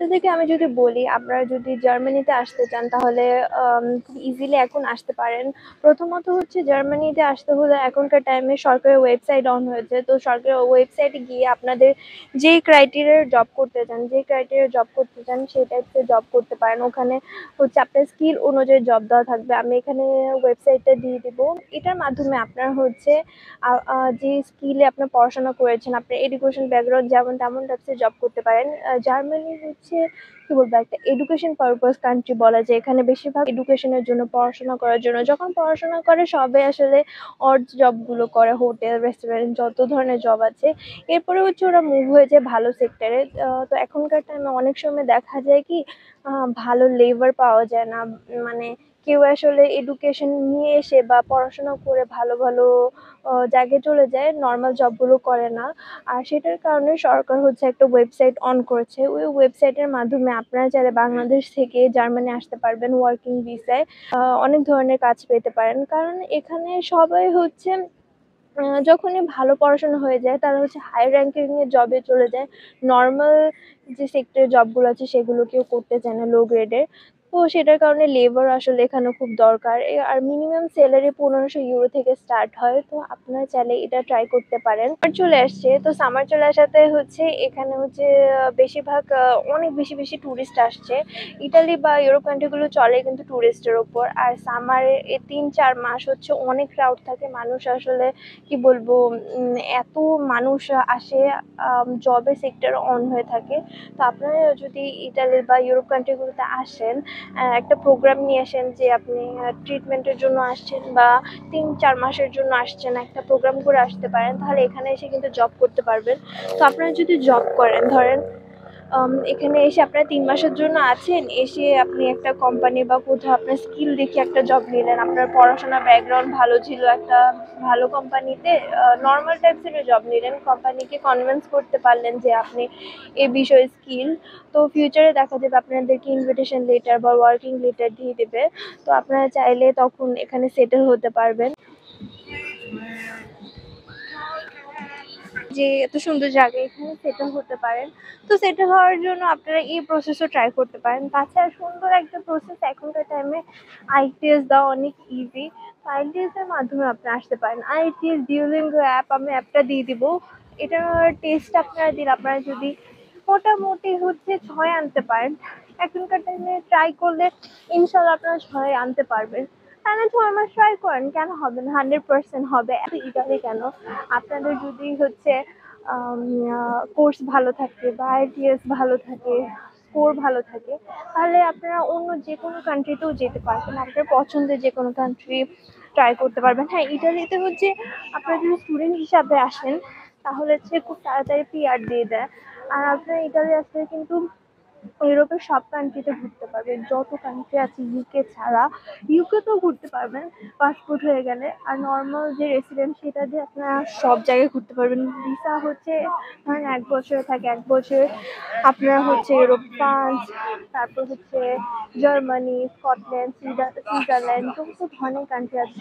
আপনাদেরকে আমি যদি বলি, আপনারা যদি জার্মানিতে আসতে চান তাহলে খুব ইজিলি এখন আসতে পারেন। প্রথমত হচ্ছে জার্মানিতে আসতে হলে এখনকার টাইমে সরকারের ওয়েবসাইট অন হয়েছে। তো সরকারের ওয়েবসাইটে গিয়ে আপনাদের যেই ক্রাইটেরিয়ার জব করতে চান, সেই টাইপের জব করতে পারেন। ওখানে হচ্ছে আপনার স্কিল অনুযায়ী জব দেওয়া থাকবে। আমি এখানে ওয়েবসাইটটা দিয়ে দিব। এটার মাধ্যমে আপনার হচ্ছে যে স্কিলে আপনার পড়াশোনা করেছেন, আপনার এডুকেশন ব্যাকগ্রাউন্ড যেমন তেমন টাইপসের জব করতে পারেন। জার্মানি হচ্ছে কি বলবো, একটা এডুকেশন পারপাস কান্ট্রি বলা যায়। এখানে বেশিরভাগ এডুকেশনের জন্য, পড়াশোনা করার জন্য, যখন পড়াশোনা করে সবাই আসলে অড জব গুলো করে, হোটেল রেস্টুরেন্ট যত ধরনের জব আছে। এরপরে হচ্ছে ওরা মুভ হয়ে যায় ভালো সেক্টরে। তো এখনকার টাইমে অনেক সময় দেখা যায় কি ভালো লেবার পাওয়া যায় না। মানে কেউ আসলে এডুকেশন নিয়ে এসে বা পড়াশোনা করে ভালো ভালো জায়গায় চলে যায়, নর্মাল জবগুলো করে না। আর সেটার কারণে সরকার হচ্ছে একটা ওয়েবসাইট অন করেছে। ওই ওয়েবসাইটের মাধ্যমে আপনারা চাইলে বাংলাদেশ থেকে জার্মানি আসতে পারবেন ওয়ার্কিং ভিসায়। অনেক ধরনের কাজ পেতে পারেন, কারণ এখানে সবাই হচ্ছে যখনই ভালো পড়াশোনা হয়ে যায় তারা হচ্ছে হাই র্যাঙ্কিং এর জবে চলে যায়। নর্মাল যে সেক্টরের জবগুলো আছে সেগুলো কেউ করতে চায় না, লো গ্রেডের। তো সেটার কারণে লেবার আসলে এখানে খুব দরকার। আর মিনিমাম স্যালারি 1500 ইউরো থেকে স্টার্ট হয়। তো আপনারা চাইলে এটা ট্রাই করতে পারেন। আর চলে আসছে, তো সামার চলে আসাতে হচ্ছে এখানে হচ্ছে বেশিরভাগ অনেক বেশি বেশি টুরিস্ট আসছে। ইতালি বা ইউরোপ কান্ট্রিগুলো চলে কিন্তু টুরিস্টের ওপর। আর সামারে 3-4 মাস হচ্ছে অনেক ক্রাউড থাকে। মানুষ আসলে কি বলবো, এত মানুষ আসে, জবের সেক্টর অন হয়ে থাকে। তো আপনারা যদি ইতালি বা ইউরোপ কান্ট্রিগুলোতে আসেন, একটা প্রোগ্রাম নিয়ে আসেন যে আপনি ট্রিটমেন্টের জন্য আসছেন বা 3-4 মাসের জন্য আসছেন, একটা প্রোগ্রাম করে আসতে পারেন, তাহলে এখানে এসে কিন্তু জব করতে পারবেন। তো আপনারা যদি জব করেন, ধরেন এখানে এসে আপনারা 3 মাসের জন্য আছেন, এসে আপনি একটা কোম্পানি বা কোথাও আপনার স্কিল দেখে একটা জব নিলেন, আপনার পড়াশোনার ব্যাকগ্রাউন্ড ভালো ছিল, একটা ভালো কোম্পানিতে নর্মাল টাইপসের জব নিলেন, কোম্পানিকে কনভিন্স করতে পারলেন যে আপনি এ বিষয়ে স্কিল। তো ফিউচারে দেখা যাবে আপনাদেরকে ইনভিটেশন লেটার বা ওয়ার্কিং লেটার দিয়ে দেবে। তো আপনারা চাইলে তখন এখানে সেটেল হতে পারবেন। যে এত সুন্দর জায়গায় এখানে সেটেল হতে পারেন। তো সেটেল হওয়ার জন্য আপনারা এই প্রসেসও ট্রাই করতে পারেন। তাছাড়া সুন্দর একটা প্রসেস এখনকার টাইমে, আইটিএস দেওয়া অনেক ইজি। আইটিএস এর মাধ্যমে আপনি আসতে পারেন। আইটিএস ডিউলিঙ্গো অ্যাপ, আমি অ্যাপটা দিয়ে দিব। এটার টেস্ট আপনারা দিন, আপনারা যদি মোটামুটি হচ্ছে 6 আনতে পারেন, এখনকার টাইমে ট্রাই করলে ইনশাল্লাহ আপনারা 6 আনতে পারবেন। তাহলে 6 মাস ট্রাই করেন, কেন হবে না, 100% হবে। এত ইটালি কেন? আপনাদের যদি হচ্ছে কোর্স ভালো থাকে বা আইটিএস ভালো থাকে, স্কোর ভালো থাকে, তাহলে আপনারা অন্য যে কোনো কান্ট্রিতেও যেতে পারবেন। আপনার পছন্দের যে কোনো কান্ট্রি ট্রাই করতে পারবেন। হ্যাঁ, ইটালিতে হচ্ছে আপনারা যদি স্টুডেন্ট হিসাবে আসেন তাহলে হচ্ছে খুব তাড়াতাড়ি পিআর দিয়ে দেয়। আর আপনারা ইটালি আসলে কিন্তু ইউরোপের সব কান্ট্রিতে ঘুরতে পারবেন, যত কান্ট্রি আছে ইউকে ছাড়া। ইউকেতেও ঘুরতে পারবেন পাসপোর্ট হয়ে গেলে। আর নর্মাল যে রেসিডেন্ট সেটা দিয়ে আপনারা সব জায়গায় ঘুরতে পারবেন। ভিসা হচ্ছে ধরেন 1 বছরে থাকে, 1 বছর আপনারা হচ্ছে ইউরোপ, ফ্রান্স, তারপর হচ্ছে জার্মানি, স্কটল্যান্ড, সুইজারল্যান্ড, যত ধরনের কান্ট্রি আছে